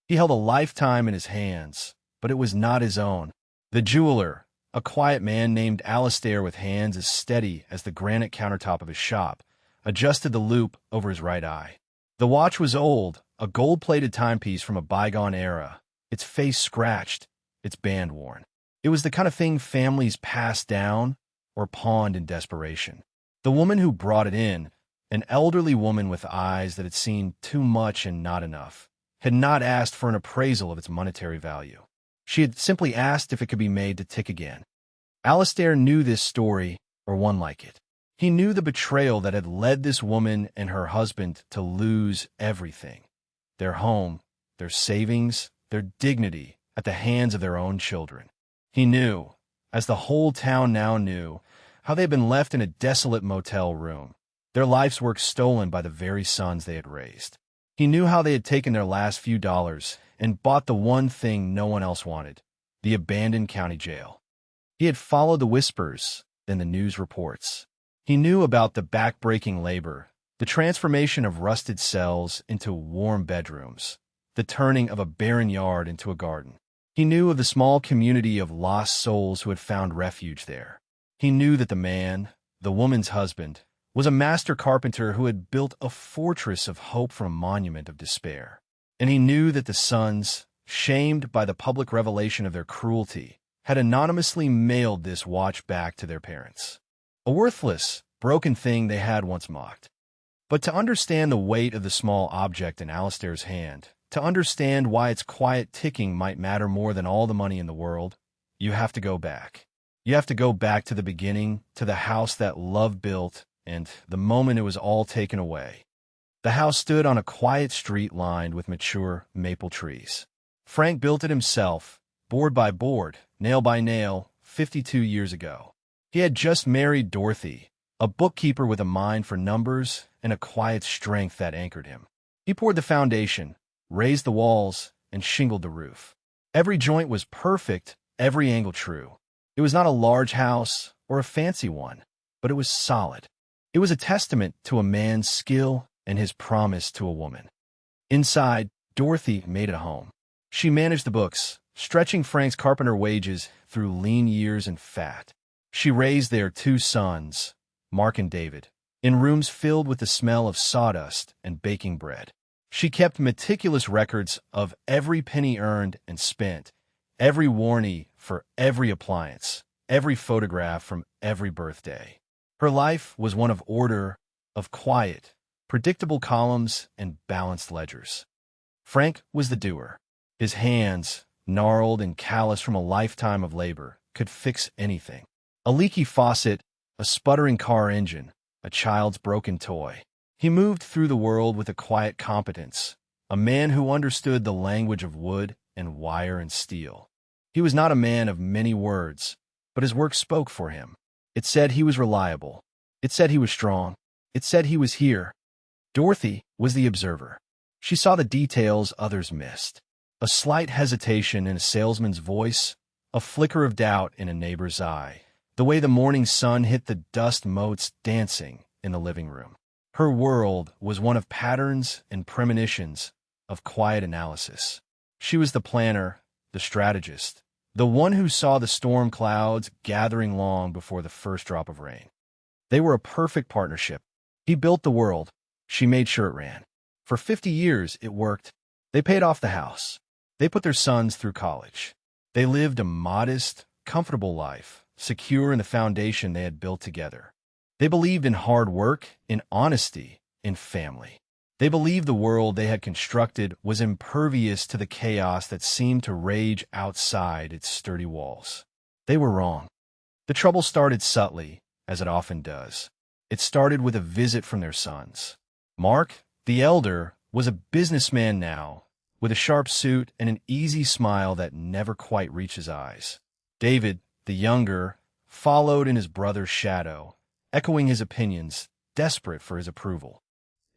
He held a lifetime in his hands, but it was not his own. The jeweler, a quiet man named Alistair with hands as steady as the granite countertop of his shop, adjusted the loupe over his right eye. The watch was old, a gold-plated timepiece from a bygone era, its face scratched, its band worn. It was the kind of thing families passed down or pawned in desperation. The woman who brought it in, an elderly woman with eyes that had seen too much and not enough, had not asked for an appraisal of its monetary value. She had simply asked if it could be made to tick again. Alistair knew this story, or one like it. He knew the betrayal that had led this woman and her husband to lose everything: their home, their savings, their dignity, at the hands of their own children. He knew, as the whole town now knew, how they had been left in a desolate motel room, their life's work stolen by the very sons they had raised. He knew how they had taken their last few dollars and bought the one thing no one else wanted: the abandoned county jail. He had followed the whispers, then the news reports. He knew about the back-breaking labor, the transformation of rusted cells into warm bedrooms, the turning of a barren yard into a garden. He knew of the small community of lost souls who had found refuge there. He knew that the man, the woman's husband, was a master carpenter who had built a fortress of hope from a monument of despair. And he knew that the sons, shamed by the public revelation of their cruelty, had anonymously mailed this watch back to their parents. A worthless, broken thing they had once mocked. But to understand the weight of the small object in Alistair's hand, to understand why its quiet ticking might matter more than all the money in the world, you have to go back. You have to go back to the beginning, to the house that love built, and the moment it was all taken away. The house stood on a quiet street lined with mature maple trees. Frank built it himself, board by board, nail by nail, 52 years ago. He had just married Dorothy, a bookkeeper with a mind for numbers and a quiet strength that anchored him. He poured the foundation, raised the walls, and shingled the roof. Every joint was perfect, every angle true. It was not a large house or a fancy one, but it was solid. It was a testament to a man's skill and his promise to a woman. Inside, Dorothy made it a home. She managed the books, stretching Frank's carpenter wages through lean years and fat. She raised their two sons, Mark and David, in rooms filled with the smell of sawdust and baking bread. She kept meticulous records of every penny earned and spent, every warranty for every appliance, every photograph from every birthday. Her life was one of order, of quiet, predictable columns and balanced ledgers. Frank was the doer. His hands, gnarled and calloused from a lifetime of labor, could fix anything. A leaky faucet, a sputtering car engine, a child's broken toy. He moved through the world with a quiet competence, a man who understood the language of wood and wire and steel. He was not a man of many words, but his work spoke for him. It said he was reliable. It said he was strong. It said he was here. Dorothy was the observer. She saw the details others missed. A slight hesitation in a salesman's voice, a flicker of doubt in a neighbor's eye, the way the morning sun hit the dust motes dancing in the living room. Her world was one of patterns and premonitions, of quiet analysis. She was the planner, the strategist, the one who saw the storm clouds gathering long before the first drop of rain. They were a perfect partnership. He built the world. She made sure it ran. For 50 years, it worked. They paid off the house. They put their sons through college. They lived a modest, comfortable life, secure in the foundation they had built together. They believed in hard work, in honesty, in family. They believed the world they had constructed was impervious to the chaos that seemed to rage outside its sturdy walls. They were wrong. The trouble started subtly, as it often does. It started with a visit from their sons. Mark, the elder, was a businessman now, with a sharp suit and an easy smile that never quite reached his eyes. David, the younger, followed in his brother's shadow, echoing his opinions, desperate for his approval.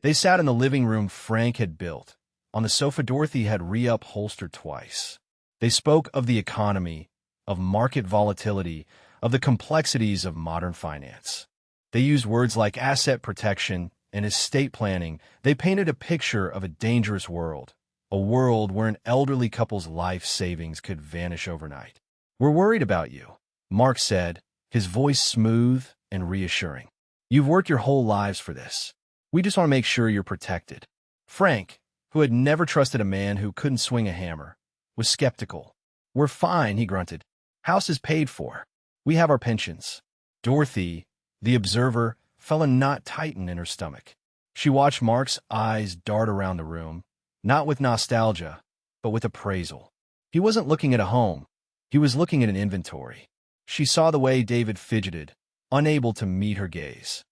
They sat in the living room Frank had built. On the sofa Dorothy had reupholstered twice. They spoke of the economy, of market volatility, of the complexities of modern finance. They used words like asset protection and estate planning. They painted a picture of a dangerous world, a world where an elderly couple's life savings could vanish overnight. "We're worried about you," Mark said, his voice smooth and reassuring. "You've worked your whole lives for this. We just want to make sure you're protected." Frank, who had never trusted a man who couldn't swing a hammer, was skeptical. "We're fine," he grunted. "House is paid for. We have our pensions." Dorothy, the observer, felt a knot tighten in her stomach. She watched Mark's eyes dart around the room, not with nostalgia, but with appraisal. He wasn't looking at a home. He was looking at an inventory. She saw the way David fidgeted, unable to meet her gaze.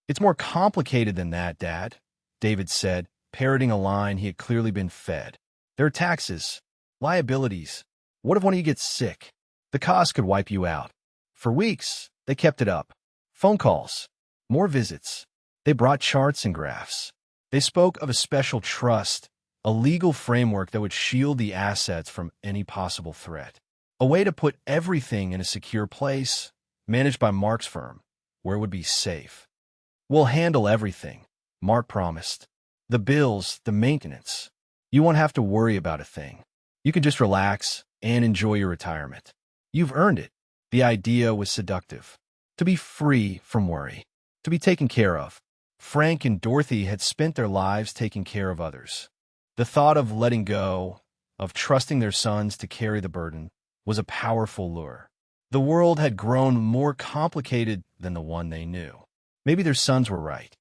"It's more complicated than that, Dad," David said, parroting a line he had clearly been fed. "There are taxes, liabilities. What if one of you gets sick? The cost could wipe you out." For weeks, they kept it up. Phone calls, more visits. They brought charts and graphs. They spoke of a special trust, a legal framework that would shield the assets from any possible threat. A way to put everything in a secure place, managed by Mark's firm, where it would be safe. "We'll handle everything," Mark promised. "The bills, the maintenance. You won't have to worry about a thing. You can just relax and enjoy your retirement. You've earned it." The idea was seductive. To be free from worry. To be taken care of. Frank and Dorothy had spent their lives taking care of others. The thought of letting go, of trusting their sons to carry the burden, was a powerful lure. The world had grown more complicated than the one they knew. Maybe their sons were right.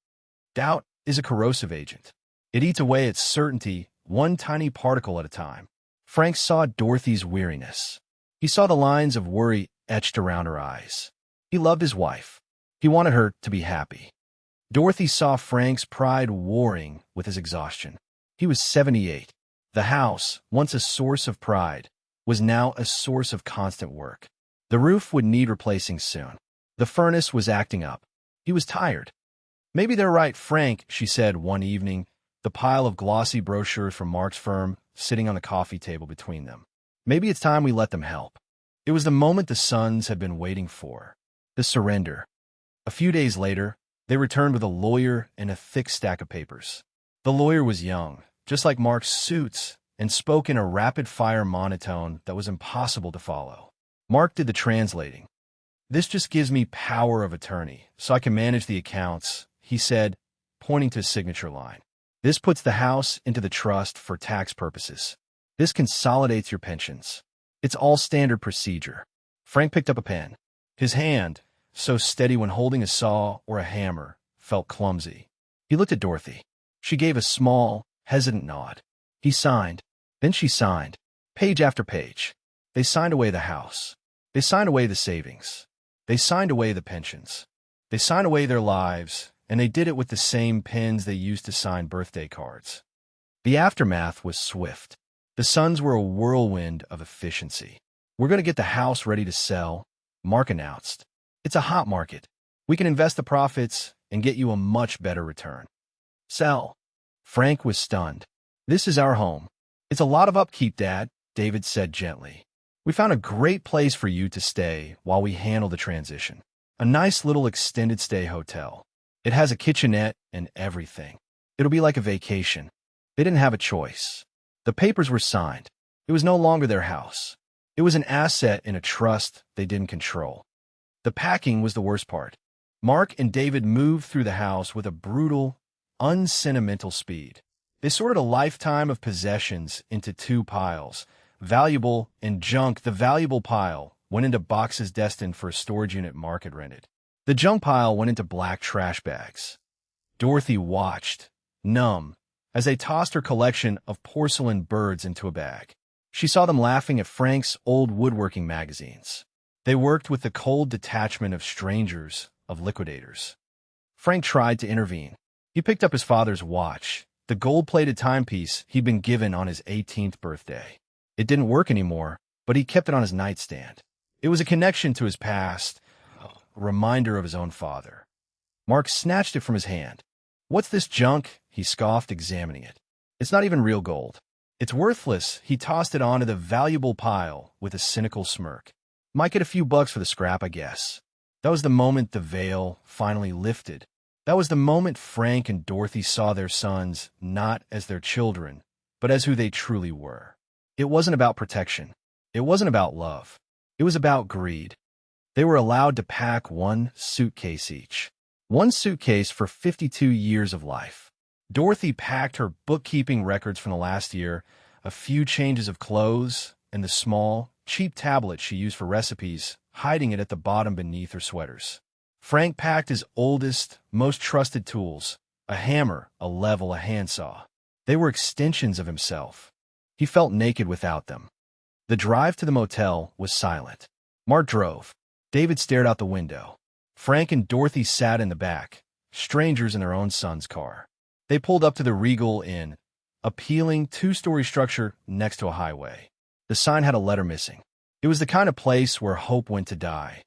Doubt is a corrosive agent. It eats away at certainty, one tiny particle at a time. Frank saw Dorothy's weariness. He saw the lines of worry etched around her eyes. He loved his wife. He wanted her to be happy. Dorothy saw Frank's pride warring with his exhaustion. He was 78. The house, once a source of pride, was now a source of constant work. The roof would need replacing soon. The furnace was acting up. He was tired. "Maybe they're right, Frank," she said one evening, the pile of glossy brochures from Mark's firm sitting on the coffee table between them. "Maybe it's time we let them help." It was the moment the sons had been waiting for. The surrender. A few days later, they returned with a lawyer and a thick stack of papers. The lawyer was young, just like Mark's suits, and spoke in a rapid-fire monotone that was impossible to follow. Mark did the translating. "This just gives me power of attorney, so I can manage the accounts," he said, pointing to his signature line. "This puts the house into the trust for tax purposes. This consolidates your pensions. It's all standard procedure." Frank picked up a pen. His hand, so steady when holding a saw or a hammer, felt clumsy. He looked at Dorothy. She gave a small, hesitant nod. He signed. Then she signed. Page after page. They signed away the house. They signed away the savings. They signed away the pensions. They signed away their lives, and they did it with the same pens they used to sign birthday cards. The aftermath was swift. The sons were a whirlwind of efficiency. "We're going to get the house ready to sell," Mark announced. "It's a hot market. We can invest the profits and get you a much better return." "Sell." Frank was stunned. "This is our home." "It's a lot of upkeep, Dad," David said gently. "We found a great place for you to stay while we handle the transition. A nice little extended stay hotel. It has a kitchenette and everything. It'll be like a vacation." They didn't have a choice. The papers were signed. It was no longer their house. It was an asset in a trust they didn't control. The packing was the worst part. Mark and David moved through the house with a brutal, unsentimental speed. They sorted a lifetime of possessions into two piles, valuable and junk. The valuable pile went into boxes destined for a storage unit Mark had rented. The junk pile went into black trash bags. Dorothy watched, numb, as they tossed her collection of porcelain birds into a bag. She saw them laughing at Frank's old woodworking magazines. They worked with the cold detachment of strangers, of liquidators. Frank tried to intervene. He picked up his father's watch, the gold-plated timepiece he'd been given on his 18th birthday. It didn't work anymore, but he kept it on his nightstand. It was a connection to his past, a reminder of his own father. Mark snatched it from his hand. "What's this junk?" he scoffed, examining it. "It's not even real gold. It's worthless." He tossed it onto the valuable pile with a cynical smirk. "Might get a few bucks for the scrap, I guess." That was the moment the veil finally lifted. That was the moment Frank and Dorothy saw their sons not as their children, but as who they truly were. It wasn't about protection. It wasn't about love. It was about greed. They were allowed to pack one suitcase each. One suitcase for 52 years of life. Dorothy packed her bookkeeping records from the last year, a few changes of clothes, and the small, cheap tablet she used for recipes, hiding it at the bottom beneath her sweaters. Frank packed his oldest, most trusted tools, a hammer, a level, a handsaw. They were extensions of himself. He felt naked without them. The drive to the motel was silent. Mark drove. David stared out the window. Frank and Dorothy sat in the back, strangers in their own son's car. They pulled up to the Regal Inn, a peeling two-story structure next to a highway. The sign had a letter missing. It was the kind of place where hope went to die.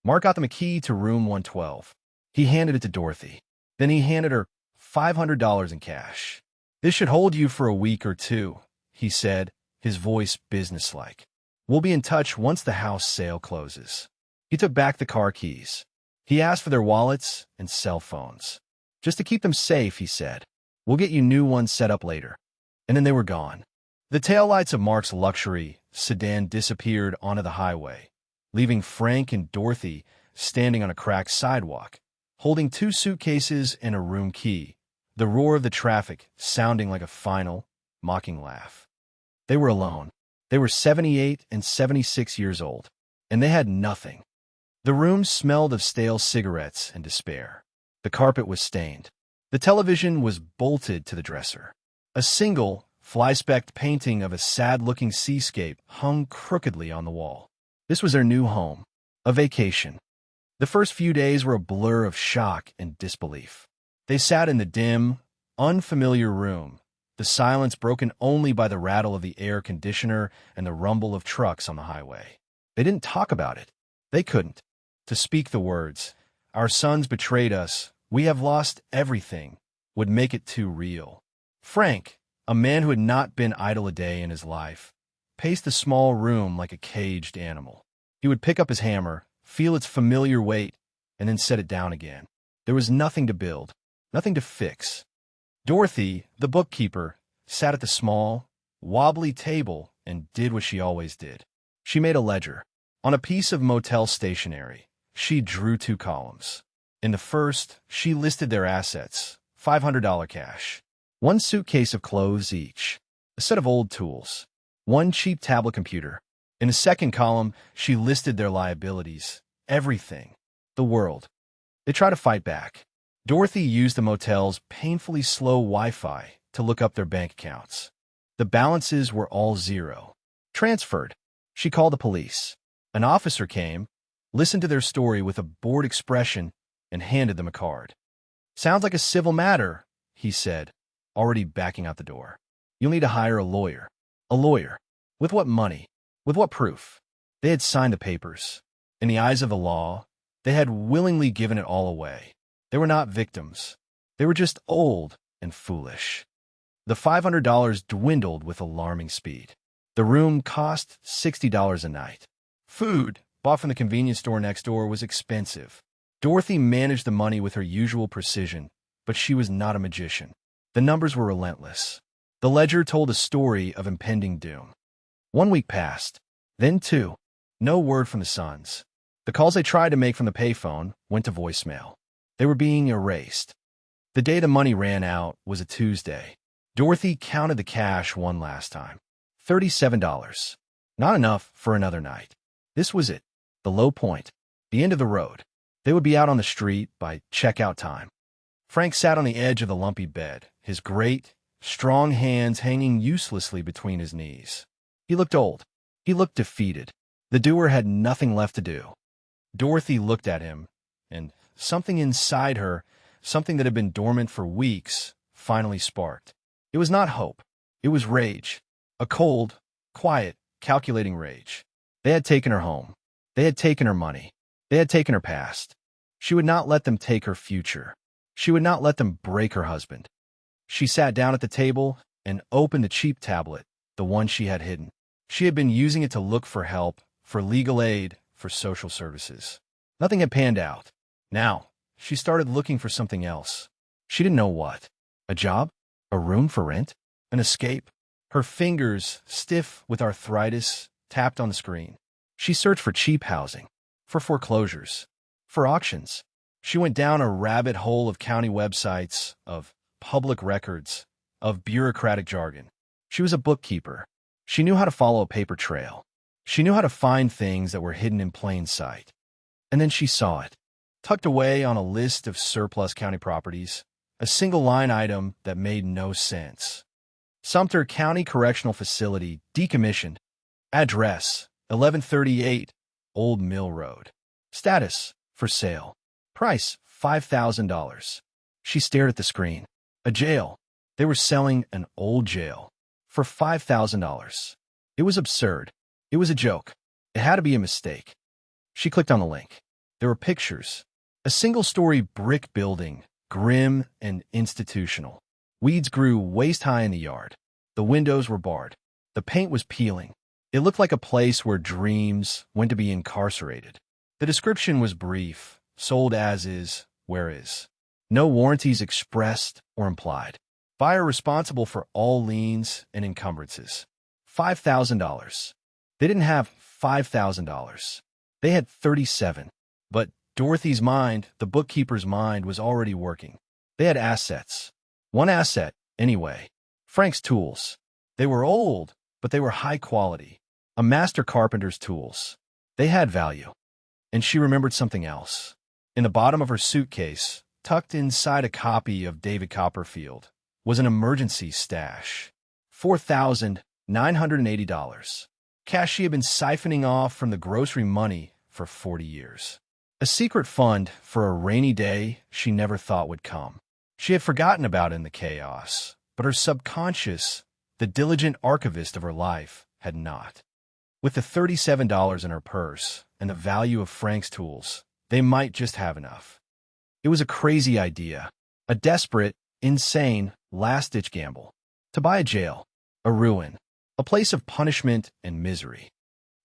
Mark got them a key to room 112. He handed it to Dorothy. Then he handed her $500 in cash. "This should hold you for a week or two," he said, his voice businesslike. "We'll be in touch once the house sale closes." He took back the car keys. He asked for their wallets and cell phones. "Just to keep them safe," he said. "We'll get you new ones set up later." And then they were gone. The taillights of Mark's luxury sedan disappeared onto the highway, leaving Frank and Dorothy standing on a cracked sidewalk, holding two suitcases and a room key, the roar of the traffic sounding like a final, mocking laugh. They were alone. They were 78 and 76 years old, and they had nothing. The room smelled of stale cigarettes and despair. The carpet was stained. The television was bolted to the dresser. A single, fly-specked painting of a sad-looking seascape hung crookedly on the wall. This was their new home, a vacation. The first few days were a blur of shock and disbelief. They sat in the dim, unfamiliar room, the silence broken only by the rattle of the air conditioner and the rumble of trucks on the highway. They didn't talk about it. They couldn't. To speak the words, "Our sons betrayed us, we have lost everything," would make it too real. Frank, a man who had not been idle a day in his life, paced the small room like a caged animal. He would pick up his hammer, feel its familiar weight, and then set it down again. There was nothing to build, nothing to fix. Dorothy, the bookkeeper, sat at the small, wobbly table and did what she always did. She made a ledger. On a piece of motel stationery, she drew two columns. In the first, she listed their assets, $500 cash, one suitcase of clothes each, a set of old tools, one cheap tablet computer. In the second column, she listed their liabilities, everything, the world. They tried to fight back. Dorothy used the motel's painfully slow Wi-Fi to look up their bank accounts. The balances were all zero. Transferred. She called the police. An officer came, listened to their story with a bored expression, and handed them a card. "Sounds like a civil matter," he said, already backing out the door. "You'll need to hire a lawyer." A lawyer? With what money? With what proof? They had signed the papers. In the eyes of the law, they had willingly given it all away. They were not victims. They were just old and foolish. The $500 dwindled with alarming speed. The room cost $60 a night. Food, bought from the convenience store next door, was expensive. Dorothy managed the money with her usual precision, but she was not a magician. The numbers were relentless. The ledger told a story of impending doom. 1 week passed, then 2. No word from the sons. The calls they tried to make from the payphone went to voicemail. They were being erased. The day the money ran out was a Tuesday. Dorothy counted the cash one last time. $37. Not enough for another night. This was it, the low point, the end of the road. They would be out on the street by checkout time. Frank sat on the edge of the lumpy bed, his great, strong hands hanging uselessly between his knees. He looked old. He looked defeated. The doer had nothing left to do. Dorothy looked at him, and something inside her, something that had been dormant for weeks, finally sparked. It was not hope. It was rage. A cold, quiet, calculating rage. They had taken her home. They had taken her money. They had taken her past. She would not let them take her future. She would not let them break her husband. She sat down at the table and opened the cheap tablet, the one she had hidden. She had been using it to look for help, for legal aid, for social services. Nothing had panned out. Now, she started looking for something else. She didn't know what. A job? A room for rent? An escape? Her fingers, stiff with arthritis, tapped on the screen. She searched for cheap housing, for foreclosures, for auctions. She went down a rabbit hole of county websites, of public records, of bureaucratic jargon. She was a bookkeeper. She knew how to follow a paper trail. She knew how to find things that were hidden in plain sight. And then she saw it, tucked away on a list of surplus county properties, a single line item that made no sense. Sumter County Correctional Facility, decommissioned. Address, 1138 Old Mill Road. Status, for sale. Price, $5,000. She stared at the screen. A jail. They were selling an old jail for $5,000. It was absurd. It was a joke. It had to be a mistake. She clicked on the link. There were pictures. A single-story brick building, grim and institutional. Weeds grew waist-high in the yard. The windows were barred. The paint was peeling. It looked like a place where dreams went to be incarcerated. The description was brief, sold as is, where is. No warranties expressed or implied. Buyer responsible for all liens and encumbrances. $5,000. They didn't have $5,000. They had 37. But Dorothy's mind, the bookkeeper's mind, was already working. They had assets. One asset, anyway. Frank's tools. They were old, but they were high quality. A master carpenter's tools. They had value. And she remembered something else. In the bottom of her suitcase, tucked inside a copy of David Copperfield, was an emergency stash. $4,980. Cash she had been siphoning off from the grocery money for 40 years. A secret fund for a rainy day she never thought would come. She had forgotten about it in the chaos, but her subconscious, the diligent archivist of her life, had not. With the $37 in her purse and the value of Frank's tools, they might just have enough. It was a crazy idea, a desperate, insane, last-ditch gamble. To buy a jail, a ruin, a place of punishment and misery.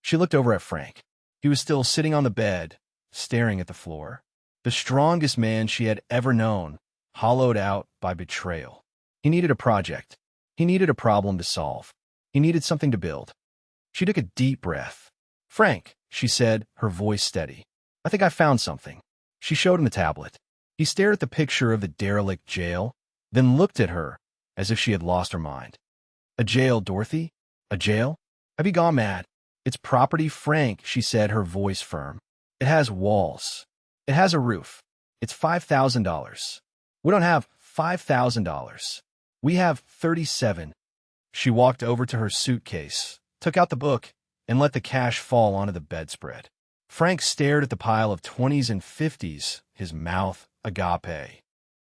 She looked over at Frank. He was still sitting on the bed, staring at the floor. The strongest man she had ever known, hollowed out by betrayal. He needed a project. He needed a problem to solve. He needed something to build. She took a deep breath. "Frank," she said, her voice steady. "I think I found something." She showed him the tablet. He stared at the picture of the derelict jail, then looked at her as if she had lost her mind. "A jail, Dorothy? A jail? Have you gone mad?" "It's property, Frank," she said, her voice firm. "It has walls. It has a roof. It's $5,000. We don't have $5,000. We have 37. She walked over to her suitcase, took out the book, and let the cash fall onto the bedspread. Frank stared at the pile of 20s and 50s, his mouth agape.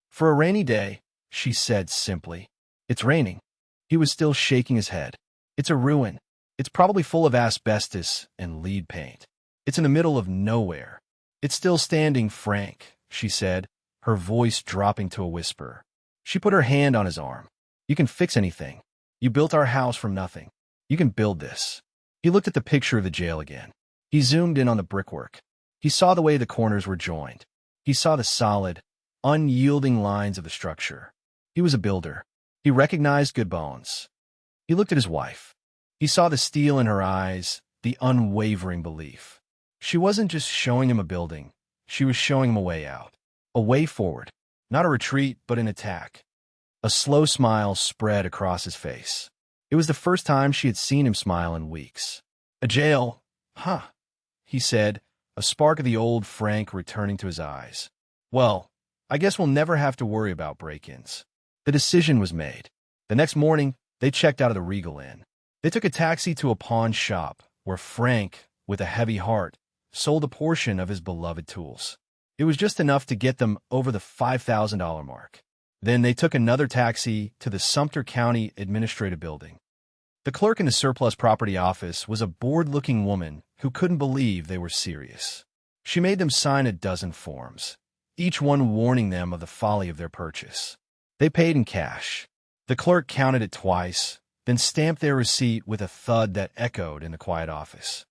"For a rainy day," she said simply. "It's raining." He was still shaking his head. "It's a ruin. It's probably full of asbestos and lead paint. It's in the middle of nowhere." "It's still standing, Frank," she said, her voice dropping to a whisper. She put her hand on his arm. "You can fix anything. You built our house from nothing. You can build this." He looked at the picture of the jail again. He zoomed in on the brickwork. He saw the way the corners were joined. He saw the solid, unyielding lines of the structure. He was a builder. He recognized good bones. He looked at his wife. He saw the steel in her eyes, the unwavering belief. She wasn't just showing him a building. She was showing him a way out. A way forward. Not a retreat, but an attack. A slow smile spread across his face. It was the first time she had seen him smile in weeks. "A jail? Huh," he said, a spark of the old Frank returning to his eyes. "Well, I guess we'll never have to worry about break-ins." The decision was made. The next morning, they checked out of the Regal Inn. They took a taxi to a pawn shop, where Frank, with a heavy heart, sold a portion of his beloved tools. It was just enough to get them over the $5,000 mark. Then they took another taxi to the Sumter County Administrative Building. The clerk in the surplus property office was a bored-looking woman who couldn't believe they were serious. She made them sign a dozen forms, each one warning them of the folly of their purchase. They paid in cash. The clerk counted it twice, then stamped their receipt with a thud that echoed in the quiet office.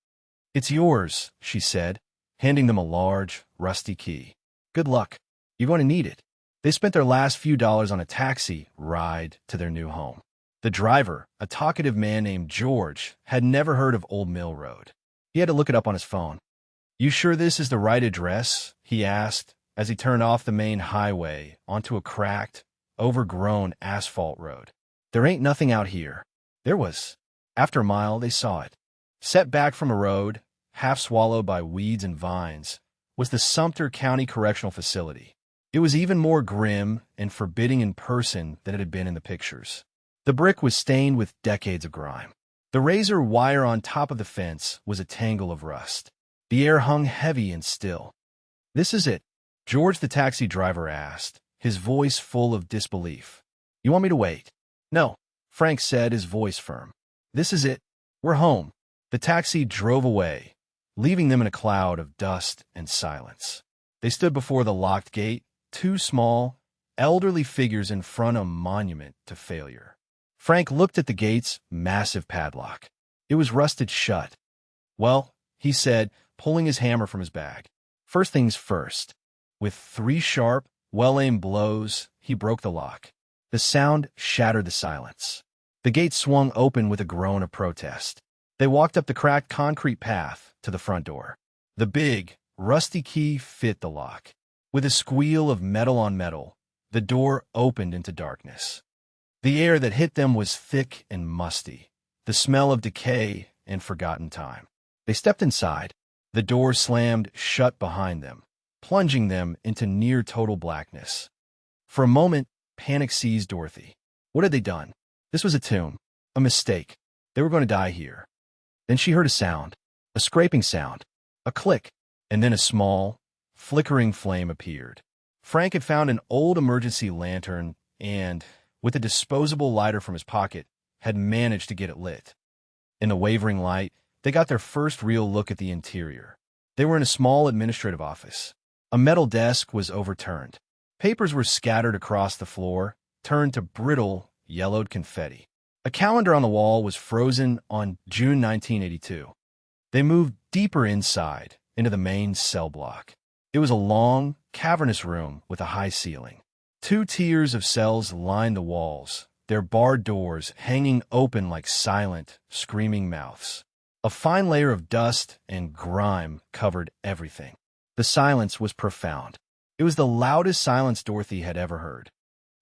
"It's yours," she said, handing them a large, rusty key. "Good luck. You're going to need it." They spent their last few dollars on a taxi ride to their new home. The driver, a talkative man named George, had never heard of Old Mill Road. He had to look it up on his phone. "You sure this is the right address?" he asked as he turned off the main highway onto a cracked, overgrown asphalt road. "There ain't nothing out here." There was. After a mile, they saw it. Set back from a road, half swallowed by weeds and vines, was the Sumter County Correctional Facility. It was even more grim and forbidding in person than it had been in the pictures. The brick was stained with decades of grime. The razor wire on top of the fence was a tangle of rust. The air hung heavy and still. "This is it?" George the taxi driver asked, his voice full of disbelief. "You want me to wait?" "No," Frank said, his voice firm. "This is it. We're home." The taxi drove away, leaving them in a cloud of dust and silence. They stood before the locked gate, two small, elderly figures in front of a monument to failure. Frank looked at the gate's massive padlock. It was rusted shut. "Well," he said, pulling his hammer from his bag. "First things first." With 3 sharp, well-aimed blows, he broke the lock. The sound shattered the silence. The gate swung open with a groan of protest. They walked up the cracked concrete path to the front door. The big, rusty key fit the lock. With a squeal of metal on metal, the door opened into darkness. The air that hit them was thick and musty, the smell of decay and forgotten time. They stepped inside. The door slammed shut behind them, plunging them into near-total blackness. For a moment, panic seized Dorothy. What had they done? This was a tomb, a mistake. They were going to die here. Then she heard a sound, a scraping sound, a click, and then a small, flickering flame appeared. Frank had found an old emergency lantern and, with a disposable lighter from his pocket, had managed to get it lit. In the wavering light, they got their first real look at the interior. They were in a small administrative office. A metal desk was overturned. Papers were scattered across the floor, turned to brittle, yellowed confetti. A calendar on the wall was frozen on June 1982. They moved deeper inside, into the main cell block. It was a long, cavernous room with a high ceiling. 2 tiers of cells lined the walls, their barred doors hanging open like silent, screaming mouths. A fine layer of dust and grime covered everything. The silence was profound. It was the loudest silence Dorothy had ever heard.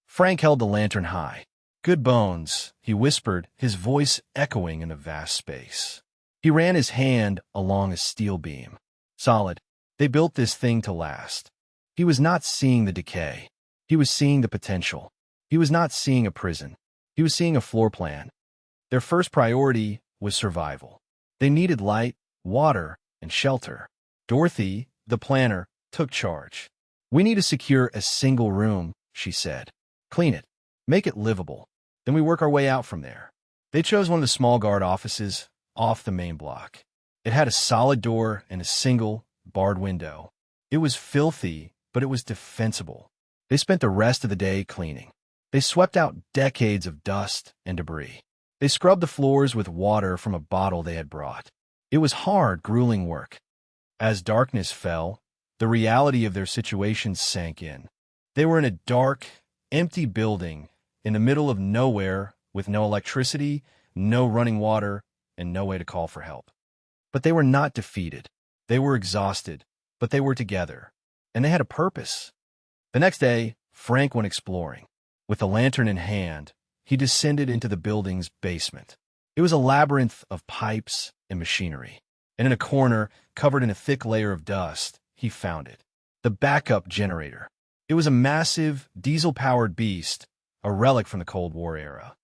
Frank held the lantern high. "Good bones," he whispered, his voice echoing in a vast space. He ran his hand along a steel beam. "Solid. They built this thing to last." He was not seeing the decay. He was seeing the potential. He was not seeing a prison. He was seeing a floor plan. Their first priority was survival. They needed light, water, and shelter. Dorothy, the planner, took charge. "We need to secure a single room," she said. "Clean it. Make it livable. Then we work our way out from there." They chose one of the small guard offices off the main block. It had a solid door and a single, barred window. It was filthy, but it was defensible. They spent the rest of the day cleaning. They swept out decades of dust and debris. They scrubbed the floors with water from a bottle they had brought. It was hard, grueling work. As darkness fell, the reality of their situation sank in. They were in a dark, empty building in the middle of nowhere with no electricity, no running water, and no way to call for help. But they were not defeated. They were exhausted, but they were together, and they had a purpose. The next day, Frank went exploring. With a lantern in hand, he descended into the building's basement. It was a labyrinth of pipes and machinery, and in a corner, covered in a thick layer of dust, he found it. The backup generator. It was a massive, diesel-powered beast, a relic from the Cold War era.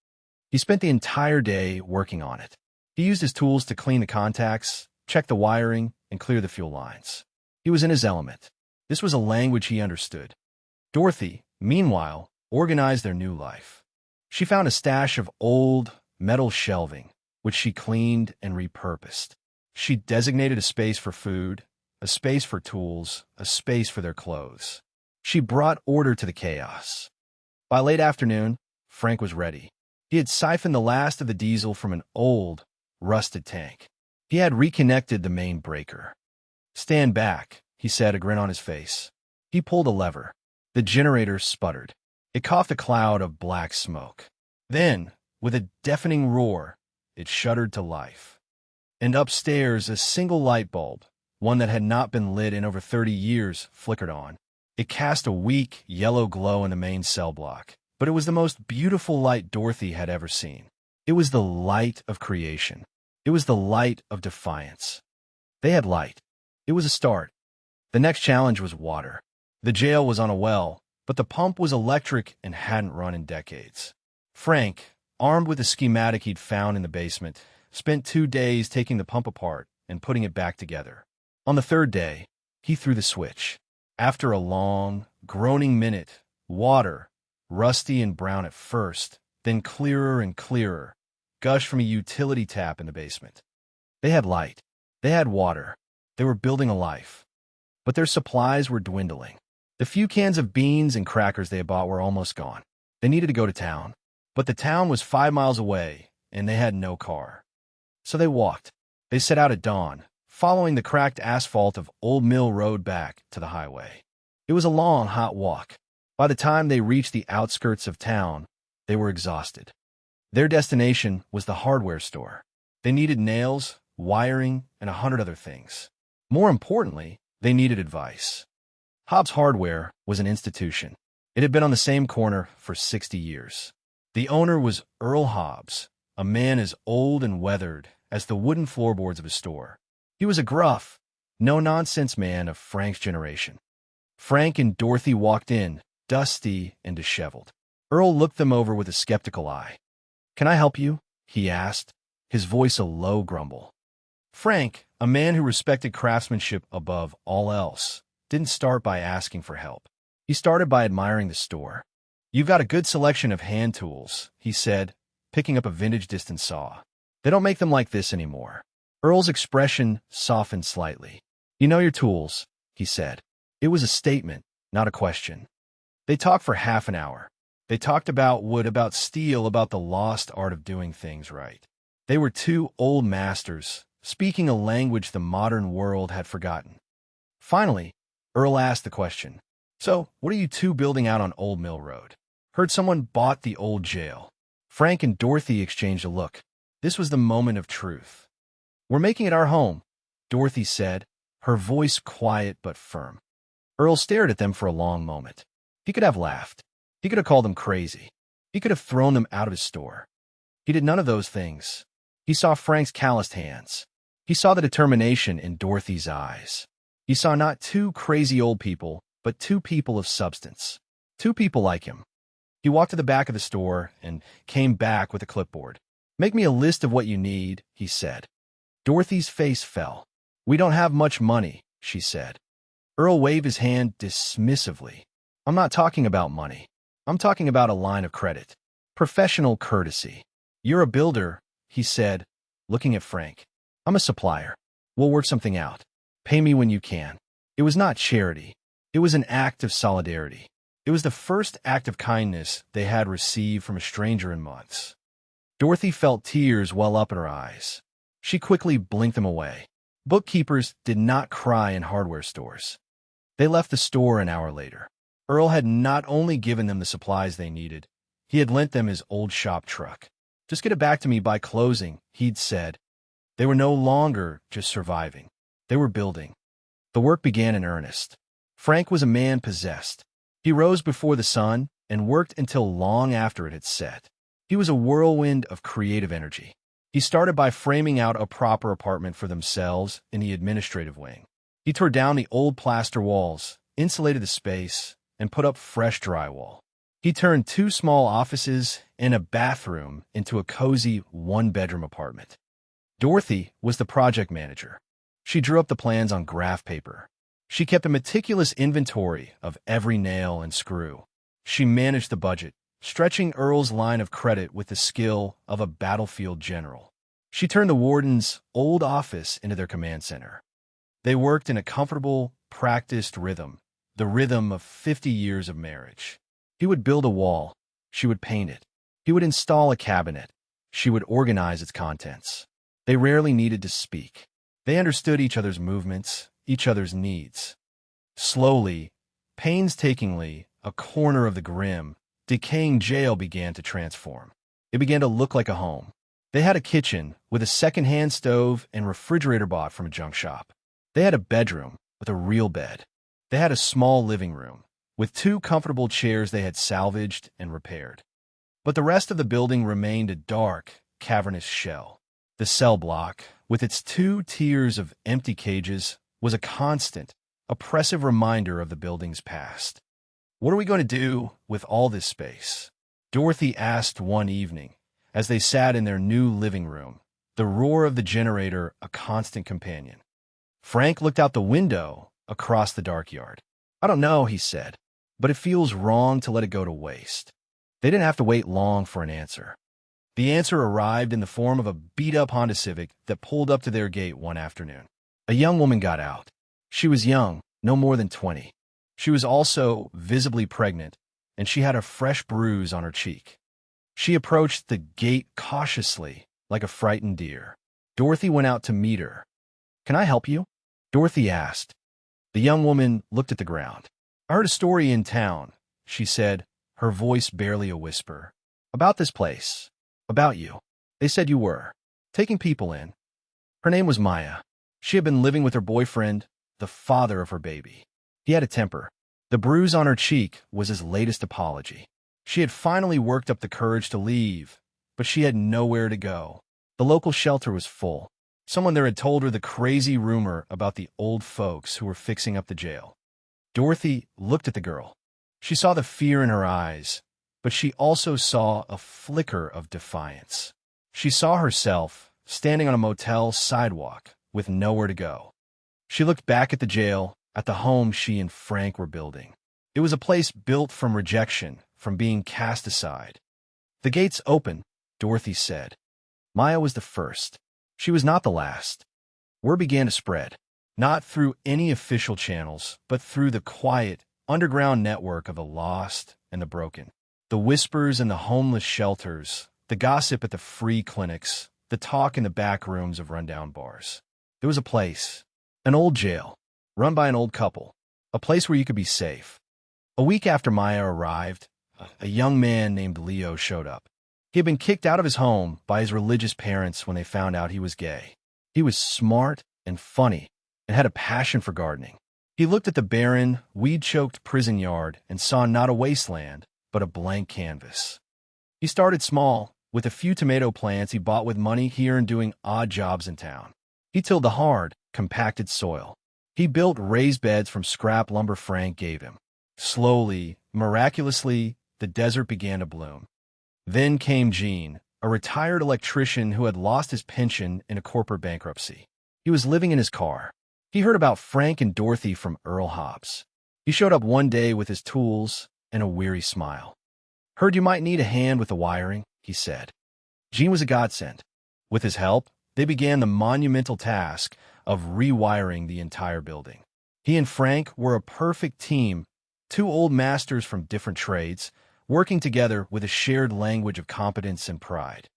He spent the entire day working on it. He used his tools to clean the contacts, check the wiring, and clear the fuel lines. He was in his element. This was a language he understood. Dorothy, meanwhile, organized their new life. She found a stash of old, metal shelving, which she cleaned and repurposed. She designated a space for food, a space for tools, a space for their clothes. She brought order to the chaos. By late afternoon, Frank was ready. He had siphoned the last of the diesel from an old, rusted tank. He had reconnected the main breaker. "Stand back," he said, a grin on his face. He pulled a lever. The generator sputtered. It coughed a cloud of black smoke. Then, With a deafening roar, it shuddered to life. And upstairs, a single light bulb, one that had not been lit in over 30 years, flickered on. It cast a weak, yellow glow in the main cell block, but it was the most beautiful light Dorothy had ever seen. It was the light of creation. It was the light of defiance. They had light. It was a start. The next challenge was water. The jail was on a well, but the pump was electric and hadn't run in decades. Frank, armed with a schematic he'd found in the basement, spent 2 days taking the pump apart and putting it back together. On the third day, he threw the switch. After a long, groaning minute, water, rusty and brown at first, then clearer and clearer, gushed from a utility tap in the basement. They had light. They had water. They were building a life. But their supplies were dwindling. The few cans of beans and crackers they had bought were almost gone. They needed to go to town. But the town was 5 miles away, and they had no car. So they walked. They set out at dawn, following the cracked asphalt of Old Mill Road back to the highway. It was a long, hot walk. By the time they reached the outskirts of town, they were exhausted. Their destination was the hardware store. They needed nails, wiring, and 100 other things. More importantly, they needed advice. Hobbs Hardware was an institution. It had been on the same corner for 60 years. The owner was Earl Hobbs, a man as old and weathered as the wooden floorboards of his store. He was a gruff, no-nonsense man of Frank's generation. Frank and Dorothy walked in, dusty and disheveled. Earl looked them over with a skeptical eye. "Can I help you?" he asked, his voice a low grumble. Frank, a man who respected craftsmanship above all else, didn't start by asking for help. He started by admiring the store. "You've got a good selection of hand tools," he said, picking up a vintage distance saw. "They don't make them like this anymore." Earl's expression softened slightly. "You know your tools," he said. It was a statement, not a question. They talked for half an hour. They talked about wood, about steel, about the lost art of doing things right. They were two old masters, speaking a language the modern world had forgotten. Finally, Earl asked the question, "So, what are you two building out on Old Mill Road? Heard someone bought the old jail." Frank and Dorothy exchanged a look. This was the moment of truth. "We're making it our home," Dorothy said, her voice quiet but firm. Earl stared at them for a long moment. He could have laughed. He could have called them crazy. He could have thrown them out of his store. He did none of those things. He saw Frank's calloused hands. He saw the determination in Dorothy's eyes. He saw not two crazy old people, but two people of substance. Two people like him. He walked to the back of the store and came back with a clipboard. "Make me a list of what you need," he said. Dorothy's face fell. "We don't have much money," she said. Earl waved his hand dismissively. "I'm not talking about money. I'm talking about a line of credit. Professional courtesy. You're a builder," he said, looking at Frank. "I'm a supplier. We'll work something out. Pay me when you can." It was not charity. It was an act of solidarity. It was the first act of kindness they had received from a stranger in months. Dorothy felt tears well up in her eyes. She quickly blinked them away. Bookkeepers did not cry in hardware stores. They left the store an hour later. Earl had not only given them the supplies they needed, he had lent them his old shop truck. "Just get it back to me by closing," he'd said. They were no longer just surviving. They were building. The work began in earnest. Frank was a man possessed. He rose before the sun and worked until long after it had set. He was a whirlwind of creative energy. He started by framing out a proper apartment for themselves in the administrative wing. He tore down the old plaster walls, insulated the space, and put up fresh drywall. He turned 2 small offices and a bathroom into a cozy 1-bedroom apartment. Dorothy was the project manager. She drew up the plans on graph paper. She kept a meticulous inventory of every nail and screw. She managed the budget, stretching Earl's line of credit with the skill of a battlefield general. She turned the warden's old office into their command center. They worked in a comfortable, practiced rhythm, the rhythm of 50 years of marriage. He would build a wall. She would paint it. He would install a cabinet. She would organize its contents. They rarely needed to speak. They understood each other's movements, each other's needs. Slowly, painstakingly, a corner of the grim, decaying jail began to transform. It began to look like a home. They had a kitchen with a second-hand stove and refrigerator bought from a junk shop. They had a bedroom with a real bed. They had a small living room with 2 comfortable chairs they had salvaged and repaired. But the rest of the building remained a dark, cavernous shell. The cell block, with its 2 tiers of empty cages, was a constant, oppressive reminder of the building's past. "What are we going to do with all this space?" Dorothy asked one evening, as they sat in their new living room, the roar of the generator a constant companion. Frank looked out the window across the dark yard. "I don't know," he said, "but it feels wrong to let it go to waste." They didn't have to wait long for an answer. The answer arrived in the form of a beat-up Honda Civic that pulled up to their gate one afternoon. A young woman got out. She was young, no more than 20. She was also visibly pregnant, and she had a fresh bruise on her cheek. She approached the gate cautiously, like a frightened deer. Dorothy went out to meet her. "Can I help you?" Dorothy asked. The young woman looked at the ground. "I heard a story in town," she said, her voice barely a whisper. "About this place. About you. They said you were taking people in." Her name was Maya. She had been living with her boyfriend, the father of her baby. He had a temper. The bruise on her cheek was his latest apology. She had finally worked up the courage to leave, but she had nowhere to go. The local shelter was full. Someone there had told her the crazy rumor about the old folks who were fixing up the jail. Dorothy looked at the girl. She saw the fear in her eyes, but she also saw a flicker of defiance. She saw herself standing on a motel sidewalk with nowhere to go. She looked back at the jail, at the home she and Frank were building. It was a place built from rejection, from being cast aside. "The gate's open," Dorothy said. Maya was the first. She was not the last. Word began to spread, not through any official channels, but through the quiet, underground network of the lost and the broken. The whispers in the homeless shelters, the gossip at the free clinics, the talk in the back rooms of rundown bars. There was a place, an old jail, run by an old couple, a place where you could be safe. A week after Maya arrived, a young man named Leo showed up. He had been kicked out of his home by his religious parents when they found out he was gay. He was smart and funny and had a passion for gardening. He looked at the barren, weed-choked prison yard and saw not a wasteland, but a blank canvas. He started small, with a few tomato plants he bought with money here and doing odd jobs in town. He tilled the hard, compacted soil. He built raised beds from scrap lumber Frank gave him. Slowly, miraculously, the desert began to bloom. Then came Gene, a retired electrician who had lost his pension in a corporate bankruptcy. He was living in his car. He heard about Frank and Dorothy from Earl Hobbs. He showed up one day with his tools and a weary smile. "Heard you might need a hand with the wiring," he said. Gene was a godsend. With his help, they began the monumental task of rewiring the entire building. He and Frank were a perfect team, 2 old masters from different trades, working together with a shared language of competence and pride.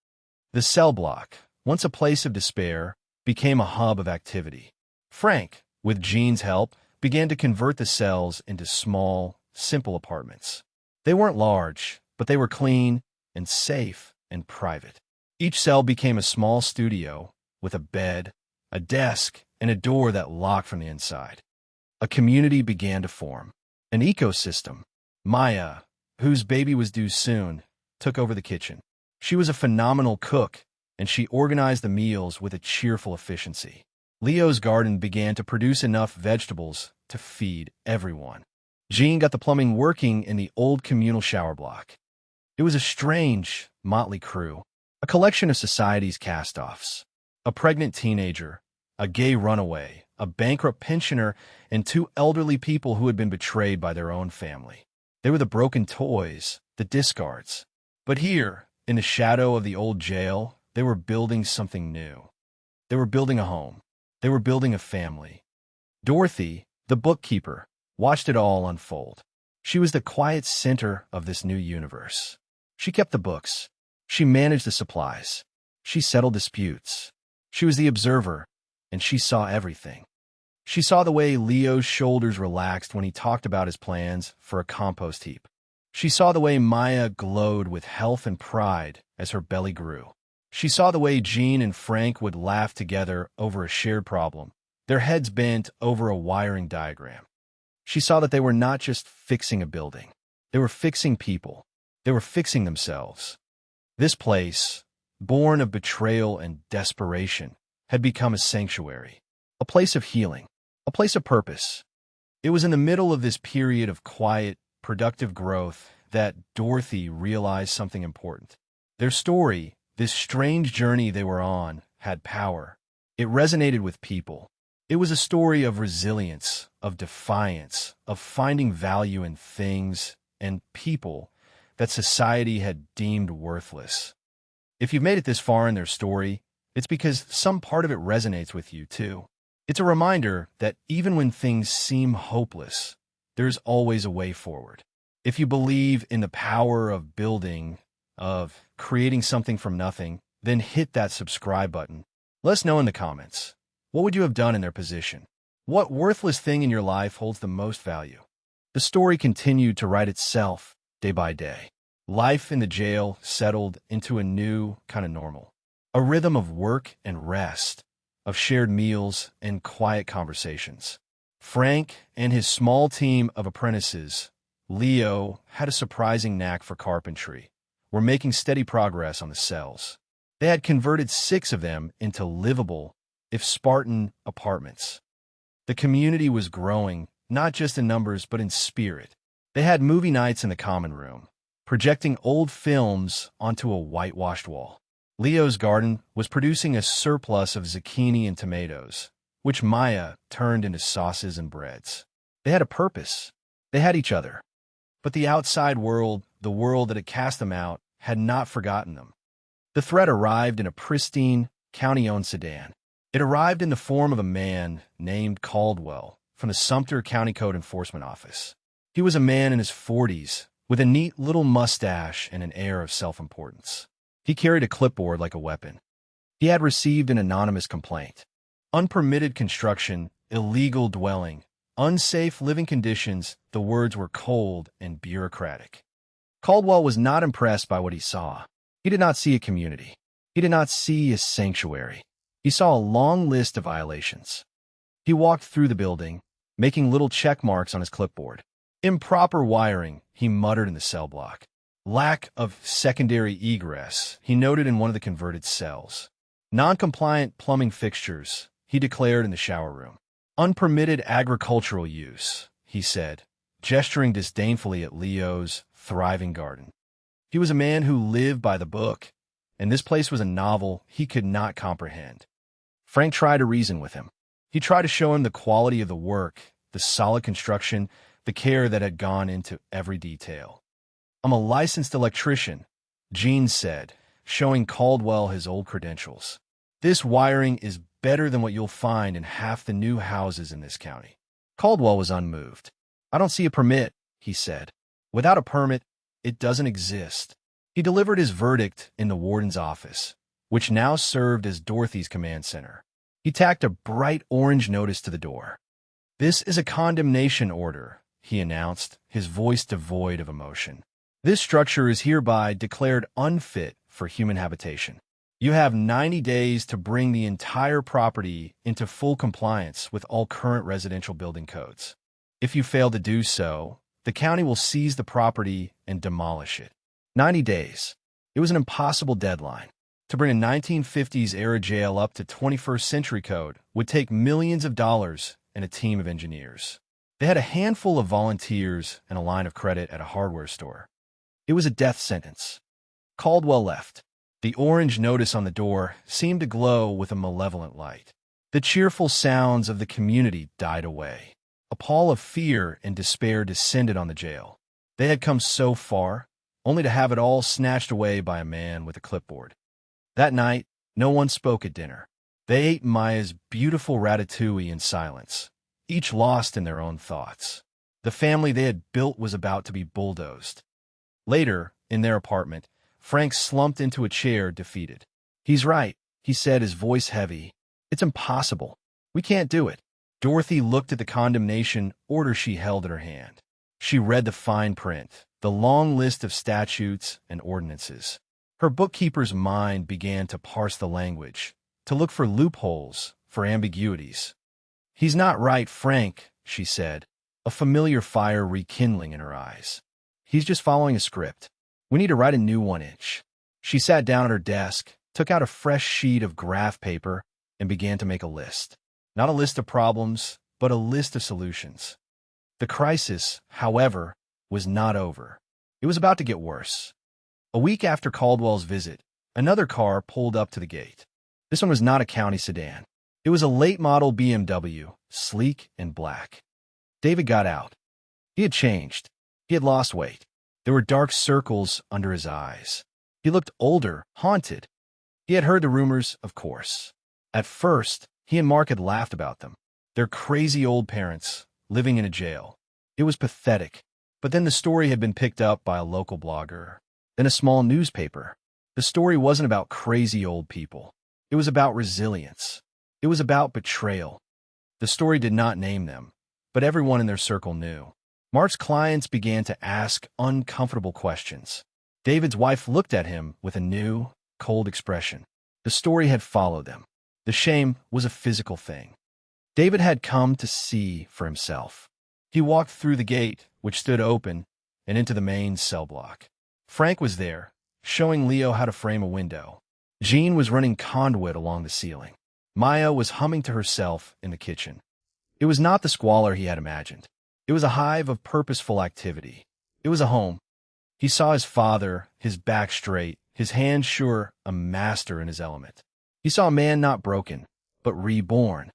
The cell block, once a place of despair, became a hub of activity. Frank, with Gene's help, began to convert the cells into small, simple apartments. They weren't large, but they were clean and safe and private. Each cell became a small studio with a bed, a desk, and a door that locked from the inside. A community began to form. An ecosystem. Maya, whose baby was due soon, took over the kitchen. She was a phenomenal cook, and she organized the meals with a cheerful efficiency. Leo's garden began to produce enough vegetables to feed everyone. Gene got the plumbing working in the old communal shower block. It was a strange, motley crew, a collection of society's cast-offs. A pregnant teenager, a gay runaway, a bankrupt pensioner, and 2 elderly people who had been betrayed by their own family. They were the broken toys, the discards. But here, in the shadow of the old jail, they were building something new. They were building a home. They were building a family. Dorothy, the bookkeeper, watched it all unfold. She was the quiet center of this new universe. She kept the books. She managed the supplies. She settled disputes. She was the observer, and she saw everything. She saw the way Leo's shoulders relaxed when he talked about his plans for a compost heap. She saw the way Maya glowed with health and pride as her belly grew. She saw the way Jean and Frank would laugh together over a shared problem, their heads bent over a wiring diagram. She saw that they were not just fixing a building. They were fixing people. They were fixing themselves. This place, born of betrayal and desperation, had become a sanctuary, a place of healing, a place of purpose. It was in the middle of this period of quiet, productive growth that Dorothy realized something important. Their story, this strange journey they were on, had power. It resonated with people. It was a story of resilience, of defiance, of finding value in things and people that society had deemed worthless. If you've made it this far in their story, it's because some part of it resonates with you, too. It's a reminder that even when things seem hopeless, there's always a way forward. If you believe in the power of building, of creating something from nothing, then hit that subscribe button. Let us know in the comments. What would you have done in their position? What worthless thing in your life holds the most value? The story continued to write itself day by day. Life in the jail settled into a new kind of normal. A rhythm of work and rest, of shared meals and quiet conversations. Frank and his small team of apprentices, Leo, had a surprising knack for carpentry, were making steady progress on the cells. They had converted 6 of them into livable, if Spartan, apartments. The community was growing, not just in numbers but in spirit. They had movie nights in the common room, projecting old films onto a whitewashed wall. Leo's garden was producing a surplus of zucchini and tomatoes, which Maya turned into sauces and breads. They had a purpose. They had each other. But the outside world, the world that had cast them out, had not forgotten them. The threat arrived in a pristine, county-owned sedan. It arrived in the form of a man named Caldwell from the Sumter County Code Enforcement Office. He was a man in his 40s, with a neat little mustache and an air of self-importance. He carried a clipboard like a weapon. He had received an anonymous complaint. Unpermitted construction, illegal dwelling, unsafe living conditions, the words were cold and bureaucratic. Caldwell was not impressed by what he saw. He did not see a community. He did not see a sanctuary. He saw a long list of violations. He walked through the building, making little check marks on his clipboard. Improper wiring, he muttered in the cell block. Lack of secondary egress, he noted in one of the converted cells. Non-compliant plumbing fixtures, he declared in the shower room. Unpermitted agricultural use, he said, gesturing disdainfully at Leo's thriving garden. He was a man who lived by the book, and this place was a novel he could not comprehend. Frank tried to reason with him. He tried to show him the quality of the work, the solid construction, the care that had gone into every detail. "I'm a licensed electrician," Jean said, showing Caldwell his old credentials. "This wiring is better than what you'll find in half the new houses in this county." Caldwell was unmoved. "I don't see a permit," he said. "Without a permit, it doesn't exist." He delivered his verdict in the warden's office, which now served as Dorothy's command center. He tacked a bright orange notice to the door. "This is a condemnation order," he announced, his voice devoid of emotion. "This structure is hereby declared unfit for human habitation. You have 90 days to bring the entire property into full compliance with all current residential building codes. If you fail to do so, the county will seize the property and demolish it." 90 days. It was an impossible deadline. To bring a 1950s-era jail up to 21st century code would take millions of dollars and a team of engineers. They had a handful of volunteers and a line of credit at a hardware store. It was a death sentence. Caldwell left. The orange notice on the door seemed to glow with a malevolent light. The cheerful sounds of the community died away. A pall of fear and despair descended on the jail. They had come so far, only to have it all snatched away by a man with a clipboard. That night, no one spoke at dinner. They ate Maya's beautiful ratatouille in silence, each lost in their own thoughts. The family they had built was about to be bulldozed. Later, in their apartment, Frank slumped into a chair, defeated. "He's right," he said, his voice heavy. "It's impossible. We can't do it." Dorothy looked at the condemnation order she held in her hand. She read the fine print, the long list of statutes and ordinances. Her bookkeeper's mind began to parse the language, to look for loopholes, for ambiguities. "He's not right, Frank," she said, a familiar fire rekindling in her eyes. "He's just following a script. We need to write a new one each." She sat down at her desk, took out a fresh sheet of graph paper, and began to make a list. Not a list of problems, but a list of solutions. The crisis, however, was not over. It was about to get worse. A week after Caldwell's visit, another car pulled up to the gate. This one was not a county sedan. It was a late-model BMW, sleek and black. David got out. He had changed. He had lost weight. There were dark circles under his eyes. He looked older, haunted. He had heard the rumors, of course. At first, he and Mark had laughed about them. Their crazy old parents, living in a jail. It was pathetic. But then the story had been picked up by a local blogger, then a small newspaper. The story wasn't about crazy old people. It was about resilience. It was about betrayal. The story did not name them, but everyone in their circle knew. Mark's clients began to ask uncomfortable questions. David's wife looked at him with a new, cold expression. The story had followed them. The shame was a physical thing. David had come to see for himself. He walked through the gate, which stood open, and into the main cell block. Frank was there, showing Leo how to frame a window. Jean was running conduit along the ceiling. Maya was humming to herself in the kitchen. It was not the squalor he had imagined. It was a hive of purposeful activity. It was a home. He saw his father, his back straight, his hands sure, a master in his element. He saw a man not broken, but reborn.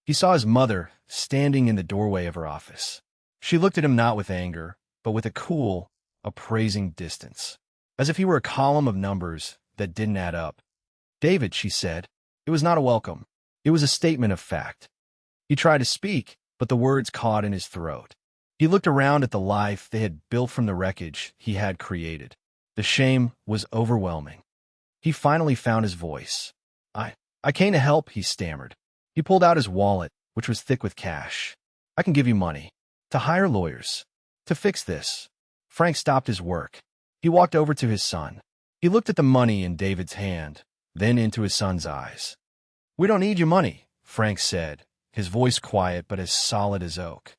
He saw his mother standing in the doorway of her office. She looked at him not with anger, but with a cool, appraising distance, as if he were a column of numbers that didn't add up. "David," she said. It was not a welcome. It was a statement of fact. He tried to speak, but the words caught in his throat. He looked around at the life they had built from the wreckage he had created. The shame was overwhelming. He finally found his voice. I came to help," he stammered. He pulled out his wallet, which was thick with cash. "I can give you money. To hire lawyers. To fix this." Frank stopped his work. He walked over to his son. He looked at the money in David's hand, then into his son's eyes. "We don't need your money," Frank said, his voice quiet but as solid as oak.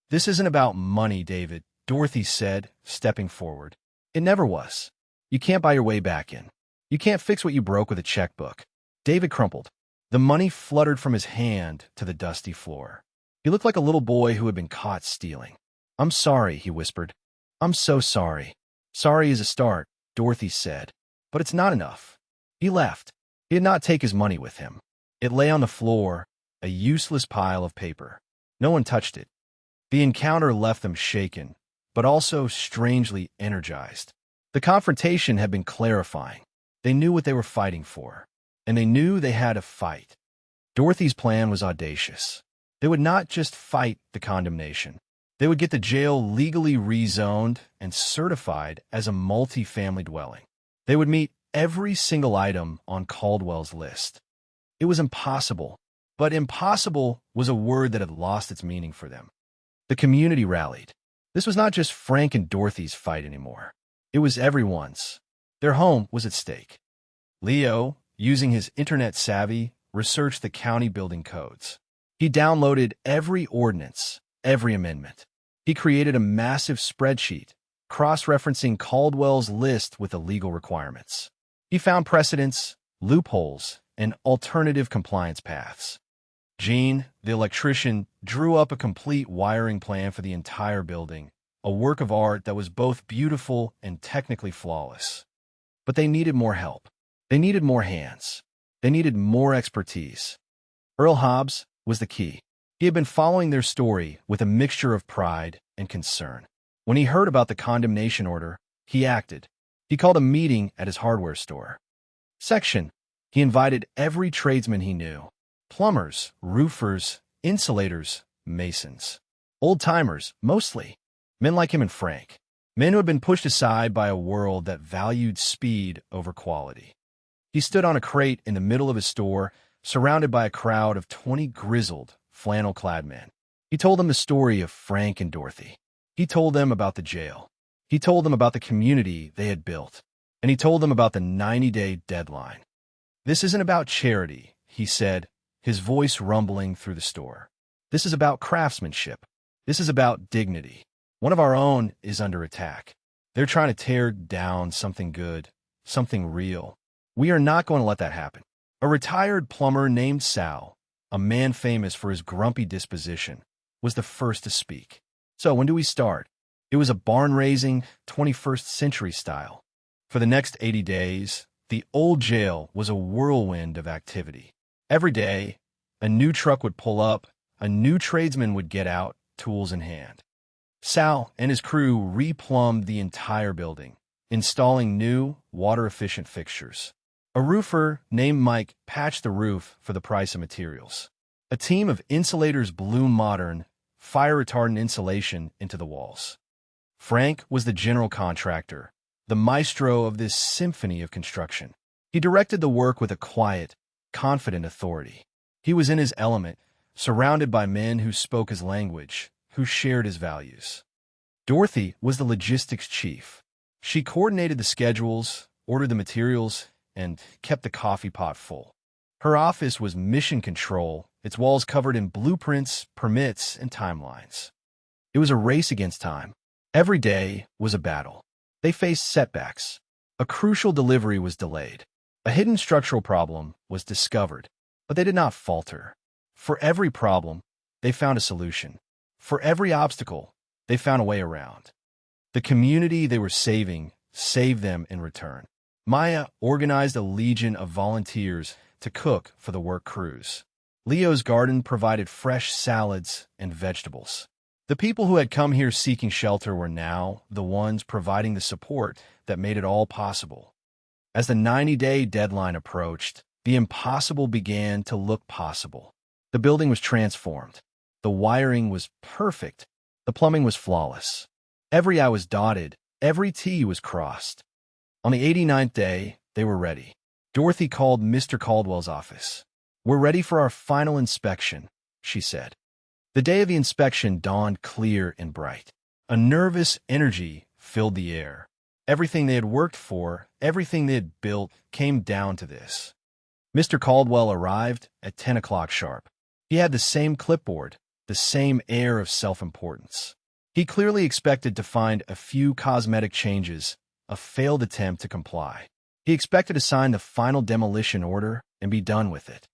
"This isn't about money, David," Dorothy said, stepping forward. "It never was. You can't buy your way back in. You can't fix what you broke with a checkbook." David crumpled. The money fluttered from his hand to the dusty floor. He looked like a little boy who had been caught stealing. "I'm sorry," he whispered. "I'm so sorry." "Sorry is a start," Dorothy said, "but it's not enough." He left. He did not take his money with him. It lay on the floor, a useless pile of paper. No one touched it. The encounter left them shaken, but also strangely energized. The confrontation had been clarifying. They knew what they were fighting for, and they knew they had to fight. Dorothy's plan was audacious. They would not just fight the condemnation. They would get the jail legally rezoned and certified as a multi-family dwelling. They would meet every single item on Caldwell's list. It was impossible, but impossible was a word that had lost its meaning for them. The community rallied. This was not just Frank and Dorothy's fight anymore. It was everyone's. Their home was at stake. Leo, using his internet savvy, researched the county building codes. He downloaded every ordinance, every amendment. He created a massive spreadsheet, cross-referencing Caldwell's list with the legal requirements. He found precedents, loopholes, and alternative compliance paths. Jean, the electrician, drew up a complete wiring plan for the entire building, a work of art that was both beautiful and technically flawless. But they needed more help. They needed more hands. They needed more expertise. Earl Hobbs was the key. He had been following their story with a mixture of pride and concern. When he heard about the condemnation order, he acted. He called a meeting at his hardware store. He invited every tradesman he knew. Plumbers, roofers, insulators, masons. Old-timers, mostly. Men like him and Frank. Men who had been pushed aside by a world that valued speed over quality. He stood on a crate in the middle of his store, surrounded by a crowd of 20 grizzled, flannel-clad men. He told them the story of Frank and Dorothy. He told them about the jail. He told them about the community they had built. And he told them about the 90-day deadline. This isn't about charity, he said, his voice rumbling through the store. This is about craftsmanship. This is about dignity. One of our own is under attack. They're trying to tear down something good, something real. We are not going to let that happen. A retired plumber named Sal, a man famous for his grumpy disposition, was the first to speak. So when do we start? It was a barn-raising, 21st century style. For the next 80 days, the old jail was a whirlwind of activity. Every day, a new truck would pull up, a new tradesman would get out, tools in hand. Sal and his crew replumbed the entire building, installing new, water-efficient fixtures. A roofer named Mike patched the roof for the price of materials. A team of insulators blew modern, fire-retardant insulation into the walls. Frank was the general contractor, the maestro of this symphony of construction. He directed the work with a quiet, confident authority. He was in his element, surrounded by men who spoke his language, who shared his values. Dorothy was the logistics chief. She coordinated the schedules, ordered the materials, and kept the coffee pot full. Her office was mission control, its walls covered in blueprints, permits, and timelines. It was a race against time. Every day was a battle. They faced setbacks. A crucial delivery was delayed. A hidden structural problem was discovered, but they did not falter. For every problem, they found a solution. For every obstacle, they found a way around. The community they were saving saved them in return. Maya organized a legion of volunteers to cook for the work crews. Leo's garden provided fresh salads and vegetables. The people who had come here seeking shelter were now the ones providing the support that made it all possible. As the 90-day deadline approached, the impossible began to look possible. The building was transformed. The wiring was perfect. The plumbing was flawless. Every I was dotted, every T was crossed. On the 89th day, they were ready. Dorothy called Mr. Caldwell's office. "We're ready for our final inspection," she said. The day of the inspection dawned clear and bright. A nervous energy filled the air. Everything they had worked for, everything they had built, came down to this. Mr. Caldwell arrived at 10 o'clock sharp. He had the same clipboard, the same air of self-importance. He clearly expected to find a few cosmetic changes, a failed attempt to comply. He expected to sign the final demolition order and be done with it.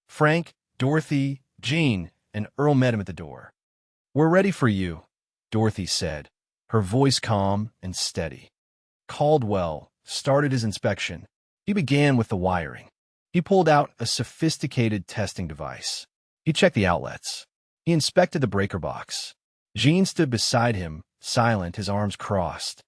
Frank, Dorothy, Jean, and Earl met him at the door. "We're ready for you," Dorothy said, her voice calm and steady. Caldwell started his inspection. He began with the wiring. He pulled out a sophisticated testing device. He checked the outlets. He inspected the breaker box. Jean stood beside him, silent, his arms crossed.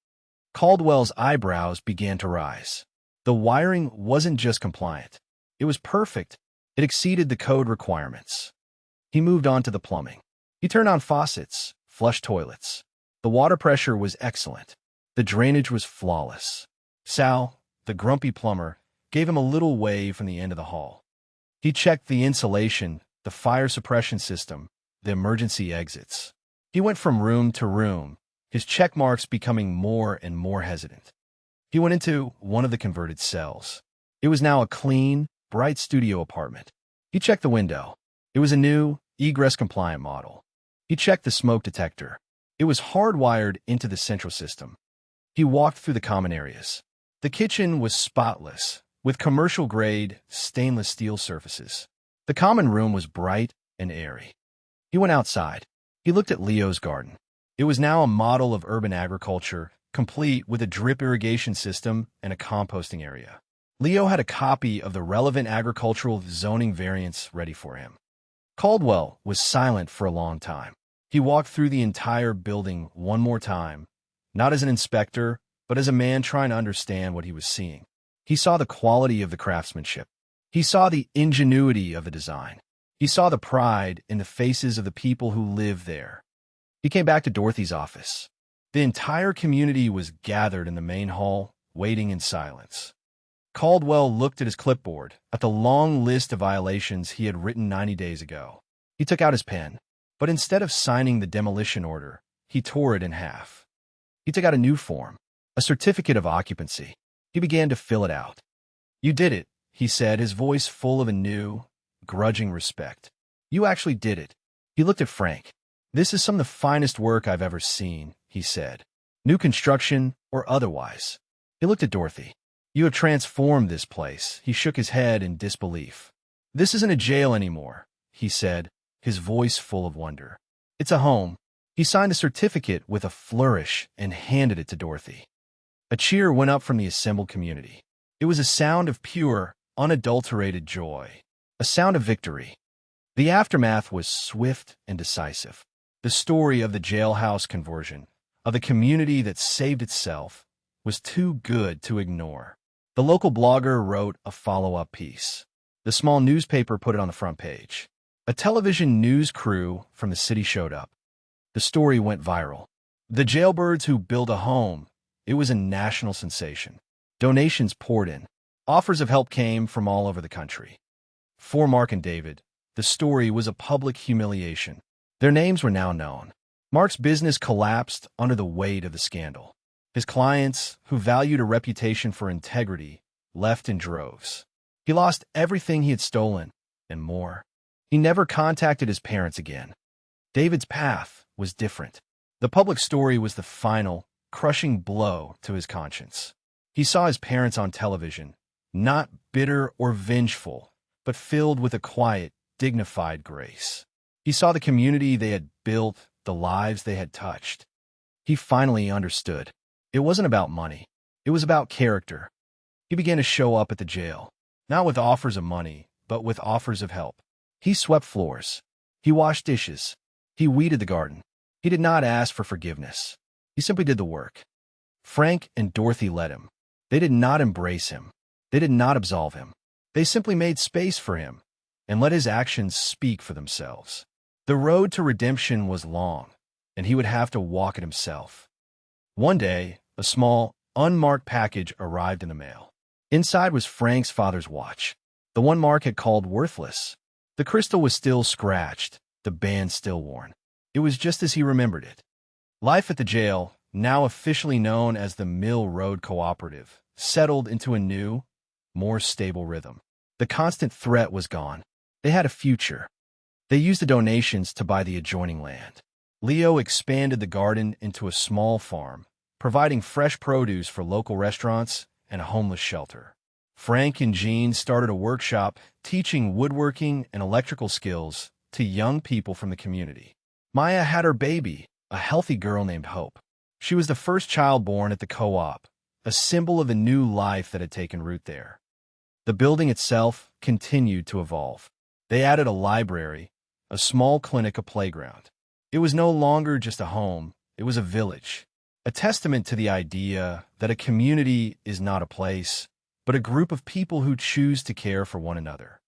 Caldwell's eyebrows began to rise. The wiring wasn't just compliant. It was perfect. It exceeded the code requirements. He moved on to the plumbing. He turned on faucets, flushed toilets. The water pressure was excellent. The drainage was flawless. Sal, the grumpy plumber, gave him a little wave from the end of the hall. He checked the insulation, the fire suppression system, the emergency exits. He went from room to room, his check marks becoming more and more hesitant. He went into one of the converted cells. It was now a clean, bright studio apartment. He checked the window. It was a new, egress-compliant model. He checked the smoke detector. It was hardwired into the central system. He walked through the common areas. The kitchen was spotless, with commercial-grade, stainless steel surfaces. The common room was bright and airy. He went outside. He looked at Leo's garden. It was now a model of urban agriculture, complete with a drip irrigation system and a composting area. Leo had a copy of the relevant agricultural zoning variants ready for him. Caldwell was silent for a long time. He walked through the entire building one more time, not as an inspector, but as a man trying to understand what he was seeing. He saw the quality of the craftsmanship. He saw the ingenuity of the design. He saw the pride in the faces of the people who lived there. He came back to Dorothy's office. The entire community was gathered in the main hall, waiting in silence. Caldwell looked at his clipboard, at the long list of violations he had written 90 days ago. He took out his pen, but instead of signing the demolition order, he tore it in half. He took out a new form, a certificate of occupancy. He began to fill it out. "You did it," he said, his voice full of a new, grudging respect. "You actually did it." He looked at Frank. "This is some of the finest work I've ever seen," he said. "New construction or otherwise." He looked at Dorothy. "You have transformed this place." He shook his head in disbelief. "This isn't a jail anymore," he said, his voice full of wonder. "It's a home." He signed the certificate with a flourish and handed it to Dorothy. A cheer went up from the assembled community. It was a sound of pure, unadulterated joy, a sound of victory. The aftermath was swift and decisive. The story of the jailhouse conversion, of the community that saved itself, was too good to ignore. The local blogger wrote a follow-up piece. The small newspaper put it on the front page. A television news crew from the city showed up. The story went viral. The jailbirds who built a home. It was a national sensation. Donations poured in. Offers of help came from all over the country. For Mark and David, the story was a public humiliation. Their names were now known. Mark's business collapsed under the weight of the scandal. His clients, who valued a reputation for integrity, left in droves. He lost everything he had stolen, and more. He never contacted his parents again. David's path was different. The public story was the final, crushing blow to his conscience. He saw his parents on television, not bitter or vengeful, but filled with a quiet, dignified grace. He saw the community they had built, the lives they had touched. He finally understood. It wasn't about money. It was about character. He began to show up at the jail, not with offers of money, but with offers of help. He swept floors. He washed dishes. He weeded the garden. He did not ask for forgiveness. He simply did the work. Frank and Dorothy led him. They did not embrace him. They did not absolve him. They simply made space for him and let his actions speak for themselves. The road to redemption was long, and he would have to walk it himself. One day, a small, unmarked package arrived in the mail. Inside was Frank's father's watch, the one Mark had called worthless. The crystal was still scratched, the band still worn. It was just as he remembered it. Life at the jail, now officially known as the Mill Road Cooperative, settled into a new, more stable rhythm. The constant threat was gone. They had a future. They used the donations to buy the adjoining land. Leo expanded the garden into a small farm, providing fresh produce for local restaurants and a homeless shelter. Frank and Jean started a workshop teaching woodworking and electrical skills to young people from the community. Maya had her baby, a healthy girl named Hope. She was the first child born at the co-op, a symbol of a new life that had taken root there. The building itself continued to evolve. They added a library, a small clinic, a playground. It was no longer just a home, it was a village, a testament to the idea that a community is not a place, but a group of people who choose to care for one another.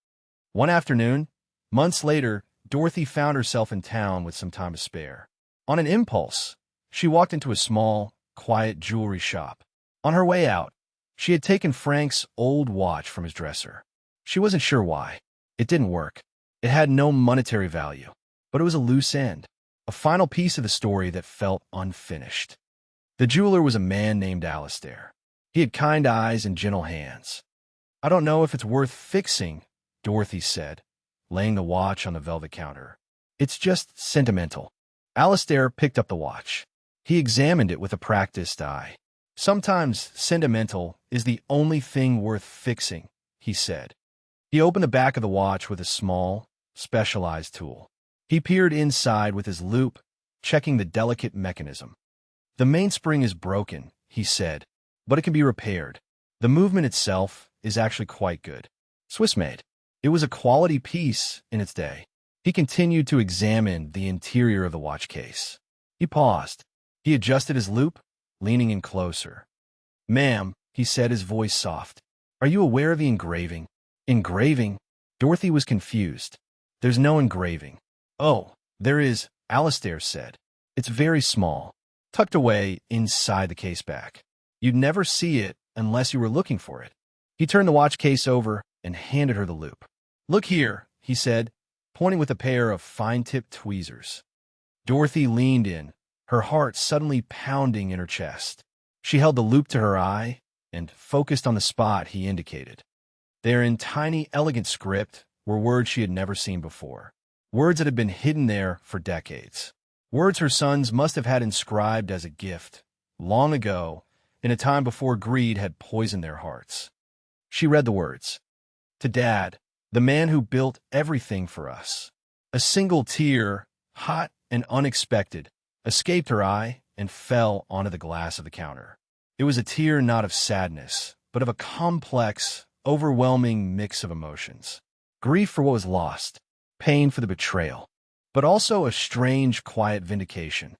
One afternoon, months later, Dorothy found herself in town with some time to spare. On an impulse, she walked into a small, quiet jewelry shop. On her way out, she had taken Frank's old watch from his dresser. She wasn't sure why. It didn't work. It had no monetary value, but it was a loose end, a final piece of the story that felt unfinished. The jeweler was a man named Alistair. He had kind eyes and gentle hands. "I don't know if it's worth fixing," Dorothy said, laying the watch on the velvet counter. "It's just sentimental." Alistair picked up the watch. He examined it with a practiced eye. "Sometimes sentimental is the only thing worth fixing," he said. He opened the back of the watch with a small, specialized tool. He peered inside with his loupe, checking the delicate mechanism. "The mainspring is broken," he said, "but it can be repaired. The movement itself is actually quite good. Swiss-made." It was a quality piece in its day. He continued to examine the interior of the watch case. He paused. He adjusted his loupe, leaning in closer. "Ma'am," he said, his voice soft, "are you aware of the engraving?" "Engraving?" Dorothy was confused. "There's no engraving." "Oh, there is," Alistair said. "It's very small, tucked away inside the case back. You'd never see it unless you were looking for it." He turned the watch case over and handed her the loupe. "Look here," he said, pointing with a pair of fine-tipped tweezers. Dorothy leaned in, her heart suddenly pounding in her chest. She held the loop to her eye and focused on the spot he indicated. There, in tiny, elegant script, were words she had never seen before. Words that had been hidden there for decades. Words her sons must have had inscribed as a gift, long ago, in a time before greed had poisoned their hearts. She read the words. To Dad, the man who built everything for us. A single tear, hot and unexpected, escaped her eye and fell onto the glass of the counter. It was a tear not of sadness, but of a complex, overwhelming mix of emotions. Grief for what was lost, pain for the betrayal, but also a strange, quiet vindication.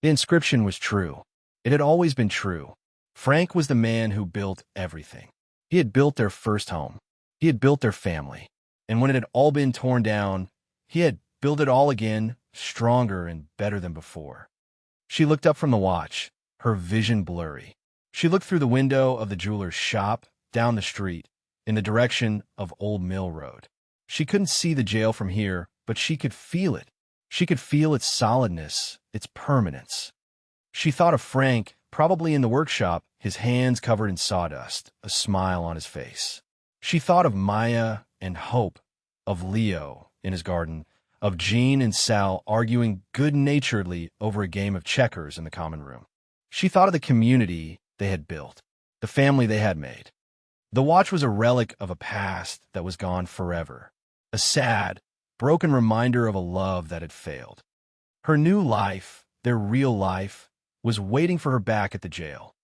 The inscription was true. It had always been true. Frank was the man who built everything. He had built their first home. He had built their family. And when it had all been torn down, he had built it all again, stronger and better than before. She looked up from the watch, her vision blurry. She looked through the window of the jeweler's shop, down the street, in the direction of Old Mill Road. She couldn't see the jail from here, but she could feel it. She could feel its solidness, its permanence. She thought of Frank, probably in the workshop, his hands covered in sawdust, a smile on his face. She thought of Maya and Hope, of Leo in his garden, of Jean and Sal arguing good-naturedly over a game of checkers in the common room. She thought of the community they had built, the family they had made. The watch was a relic of a past that was gone forever, a sad, broken reminder of a love that had failed. Her new life, their real life, was waiting for her back at the jail.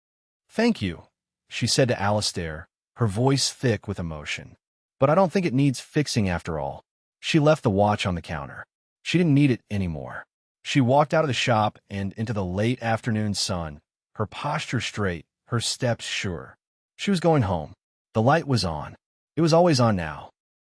"Thank you," she said to Alistair, her voice thick with emotion. "But I don't think it needs fixing after all." She left the watch on the counter. She didn't need it anymore. She walked out of the shop and into the late afternoon sun, her posture straight, her steps sure. She was going home. The light was on. It was always on now.